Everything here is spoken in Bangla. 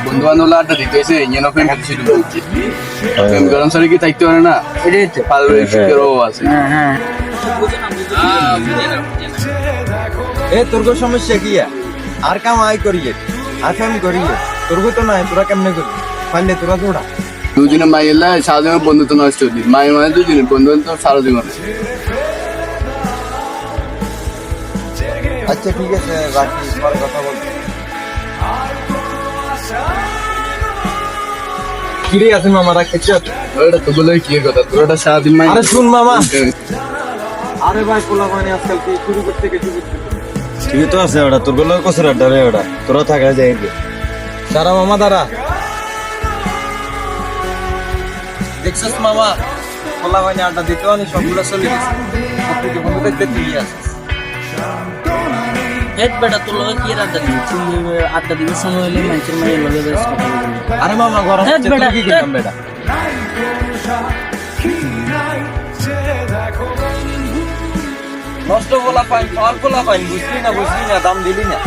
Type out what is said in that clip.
বন্ধু বান্ধব আড্ডা দিতে হয়েছে ইঞ্জিন অফ প্রেম শুরু করছে প্রেম গরম সারে কি থাকতে পারে না পারিবারিক শিক্ষার অভাব আছে। এ তোর সমস্যা কি আর কাম আই করিয়ে আর ফেম করিয়ে তোর তো নাই তোরা কেমনে করবি পারলে তোরা দৌড়া দুজনে মাইয়ের লাই সারা জীবন বন্ধুত্ব নষ্ট হচ্ছে মায়ের মানে দুজনে বন্ধু বান্ধব সারা জীবনে। আচ্ছা ঠিক আছে বাকি পরে কথা বলবো। কিরে আছে মামা রাখেছ ওটা তো বলে কি কথা তোর ওটা সারাদিন মাই আরে শুন মামা আরে ভাই পোলা মানে আজকাল কি শুরু করতে গেছি ঠিক তো আছে ওটা তোর গুলো কসর আড্ডা ওটা তোরা থাকা যায় সারা মামা দাঁড়া দেখছিস মামা পোলা মানে আড্ডা দিতে অনেক সবগুলো চলে গেছে তুই বন্ধু দেখতে তুই আসিস হেড বেটা তোর লগে কি আড্ডা দিচ্ছি আড্ডা দিতে সময় হলে মানুষের মায়ের লগে বেশ কথা বলবি। আরে মামা গরম হেড হচ্ছে বেটা, তুই কি করতাম বেটা নষ্ট গোলা পাইন ফল গোলা পাইন বুঝলি না দাম দিলি না